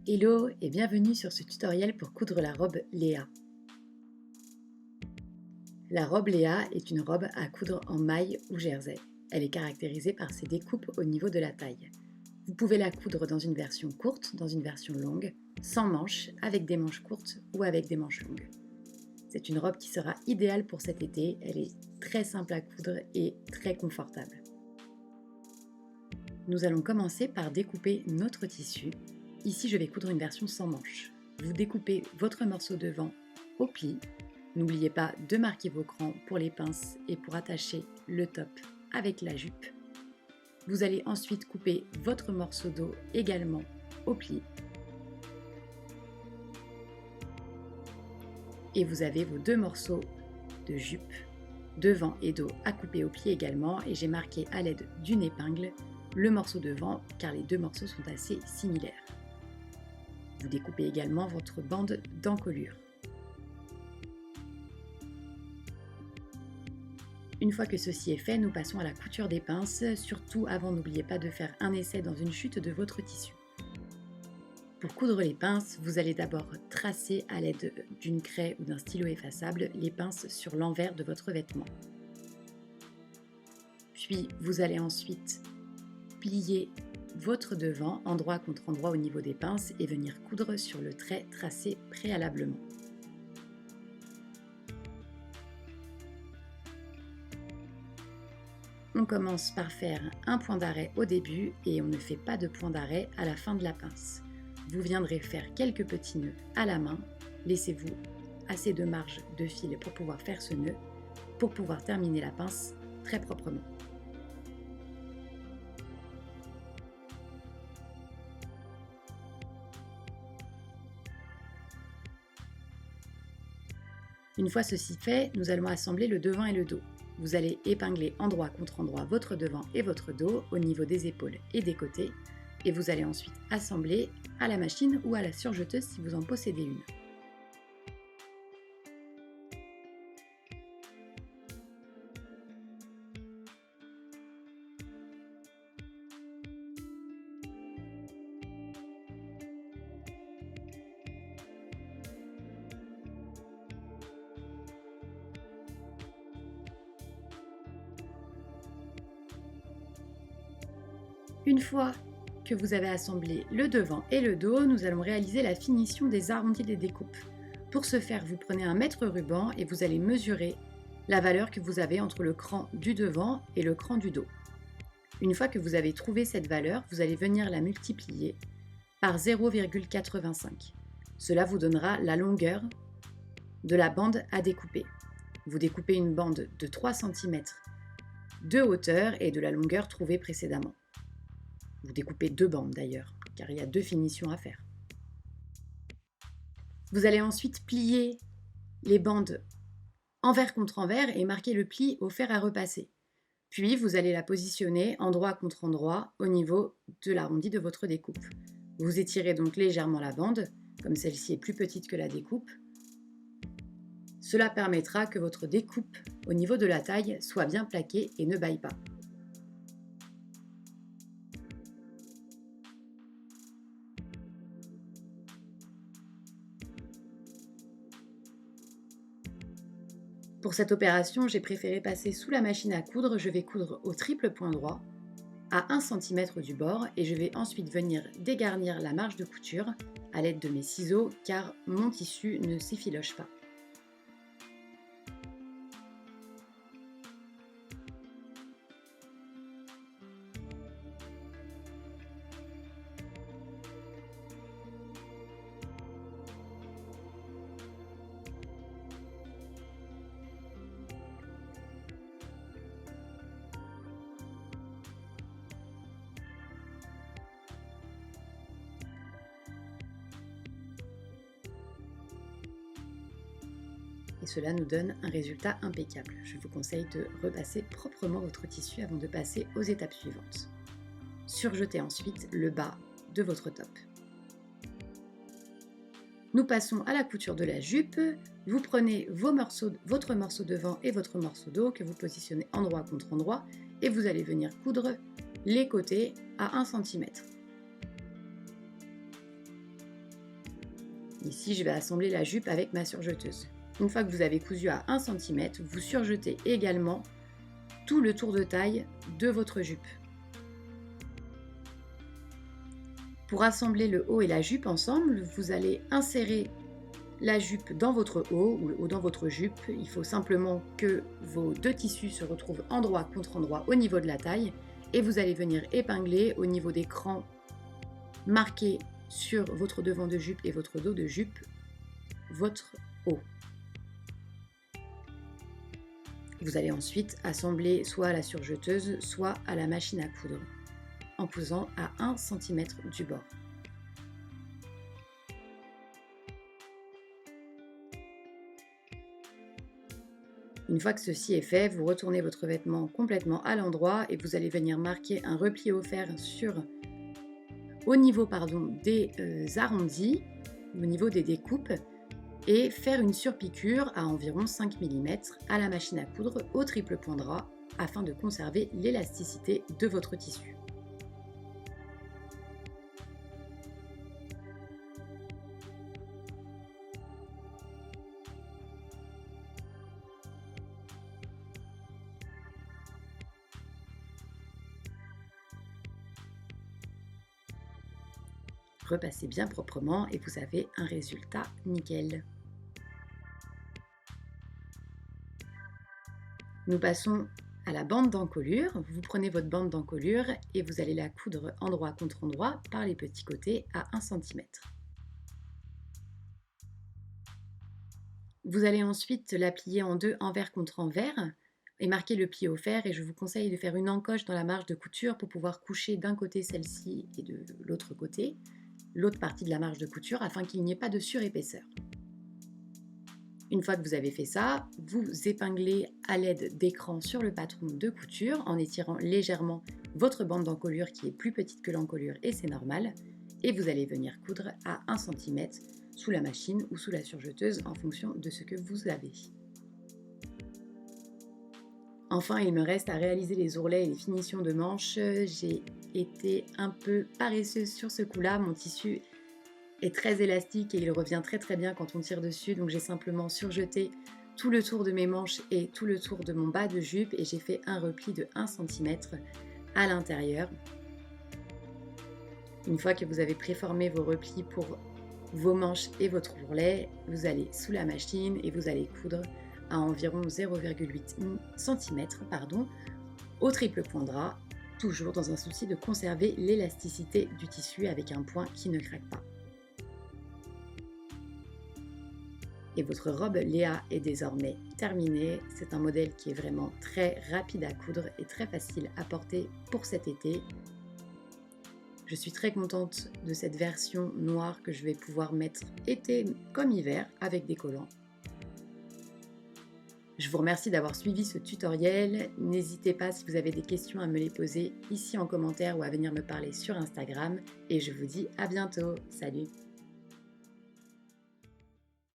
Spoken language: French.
Hello et bienvenue sur ce tutoriel pour coudre la robe Léa. La robe Léa est une robe à coudre en maille ou jersey. Elle est caractérisée par ses découpes au niveau de la taille. Vous pouvez la coudre dans une version courte, dans une version longue, sans manches, avec des manches courtes ou avec des manches longues. C'est une robe qui sera idéale pour cet été, elle est très simple à coudre et très confortable. Nous allons commencer par découper notre tissu. Ici, je vais coudre une version sans manches. Vous découpez votre morceau devant au pli. N'oubliez pas de marquer vos crans pour les pinces et pour attacher le top avec la jupe. Vous allez ensuite couper votre morceau dos également au pli. Et vous avez vos deux morceaux de jupe, devant et dos, à couper au pli également. Et j'ai marqué à l'aide d'une épingle le morceau devant car les deux morceaux sont assez similaires. Vous découpez également votre bande d'encolure. Une fois que ceci est fait, nous passons à la couture des pinces. Surtout avant, n'oubliez pas de faire un essai dans une chute de votre tissu. Pour coudre les pinces, vous allez d'abord tracer à l'aide d'une craie ou d'un stylo effaçable les pinces sur l'envers de votre vêtement. Puis vous allez ensuite plier votre devant endroit contre endroit au niveau des pinces et venir coudre sur le trait tracé préalablement. On commence par faire un point d'arrêt au début et on ne fait pas de point d'arrêt à la fin de la pince. Vous viendrez faire quelques petits nœuds à la main. Laissez-vous assez de marge de fil pour pouvoir faire ce nœud, pour pouvoir terminer la pince très proprement. Une fois ceci fait, nous allons assembler le devant et le dos. Vous allez épingler endroit contre endroit votre devant et votre dos au niveau des épaules et des côtés. Et vous allez ensuite assembler à la machine ou à la surjeteuse si vous en possédez une. Une fois que vous avez assemblé le devant et le dos, nous allons réaliser la finition des arrondis des découpes. Pour ce faire, vous prenez un mètre ruban et vous allez mesurer la valeur que vous avez entre le cran du devant et le cran du dos. Une fois que vous avez trouvé cette valeur, vous allez venir la multiplier par 0,85. Cela vous donnera la longueur de la bande à découper. Vous découpez une bande de 3 cm de hauteur et de la longueur trouvée précédemment. Vous découpez deux bandes d'ailleurs, car il y a deux finitions à faire. Vous allez ensuite plier les bandes envers contre envers et marquer le pli au fer à repasser. Puis vous allez la positionner endroit contre endroit au niveau de l'arrondi de votre découpe. Vous étirez donc légèrement la bande, comme celle-ci est plus petite que la découpe. Cela permettra que votre découpe au niveau de la taille soit bien plaquée et ne bâille pas. Pour cette opération, j'ai préféré passer sous la machine à coudre. Je vais coudre au triple point droit à 1 cm du bord et je vais ensuite venir dégarnir la marge de couture à l'aide de mes ciseaux car mon tissu ne s'effiloche pas. Et cela nous donne un résultat impeccable. Je vous conseille de repasser proprement votre tissu avant de passer aux étapes suivantes. Surjetez ensuite le bas de votre top. Nous passons à la couture de la jupe. Vous prenez votre morceau devant et votre morceau dos que vous positionnez endroit contre endroit et vous allez venir coudre les côtés à 1 cm. Ici, je vais assembler la jupe avec ma surjeteuse. Une fois que vous avez cousu à 1 cm, vous surjetez également tout le tour de taille de votre jupe. Pour assembler le haut et la jupe ensemble, vous allez insérer la jupe dans votre haut ou dans votre jupe. Il faut simplement que vos deux tissus se retrouvent endroit contre endroit au niveau de la taille et vous allez venir épingler au niveau des crans marqués sur votre devant de jupe et votre dos de jupe votre haut. Vous allez ensuite assembler soit à la surjeteuse, soit à la machine à coudre en cousant à 1 cm du bord. Une fois que ceci est fait, vous retournez votre vêtement complètement à l'endroit et vous allez venir marquer un repli au fer au niveau des arrondis, au niveau des découpes, et faire une surpiqûre à environ 5 mm à la machine à coudre au triple point drap afin de conserver l'élasticité de votre tissu. Repassez bien proprement et vous avez un résultat nickel. Nous passons à la bande d'encolure. Vous prenez votre bande d'encolure et vous allez la coudre endroit contre endroit par les petits côtés à 1 cm. Vous allez ensuite la plier en deux envers contre envers et marquer le pli au fer, et je vous conseille de faire une encoche dans la marge de couture pour pouvoir coucher d'un côté celle-ci et de l'autre côté l'autre partie de la marge de couture afin qu'il n'y ait pas de surépaisseur. Une fois que vous avez fait ça, vous épinglez à l'aide d'écran sur le patron de couture en étirant légèrement votre bande d'encolure qui est plus petite que l'encolure et c'est normal, et vous allez venir coudre à 1 cm sous la machine ou sous la surjeteuse en fonction de ce que vous avez. Enfin, il me reste à réaliser les ourlets et les finitions de manches. J'ai été un peu paresseuse sur ce coup-là. Mon tissu est très élastique et il revient très bien quand on tire dessus. Donc j'ai simplement surjeté tout le tour de mes manches et tout le tour de mon bas de jupe et j'ai fait un repli de 1 cm à l'intérieur. Une fois que vous avez préformé vos replis pour vos manches et votre ourlet, vous allez sous la machine et vous allez coudre à environ 0,8 cm au triple point drap, toujours dans un souci de conserver l'élasticité du tissu avec un point qui ne craque pas. Et votre robe Léa est désormais terminée. C'est un modèle qui est vraiment très rapide à coudre et très facile à porter pour cet été. Je suis très contente de cette version noire que je vais pouvoir mettre été comme hiver avec des collants. Je vous remercie d'avoir suivi ce tutoriel. N'hésitez pas si vous avez des questions à me les poser ici en commentaire ou à venir me parler sur Instagram. Et je vous dis à bientôt. Salut!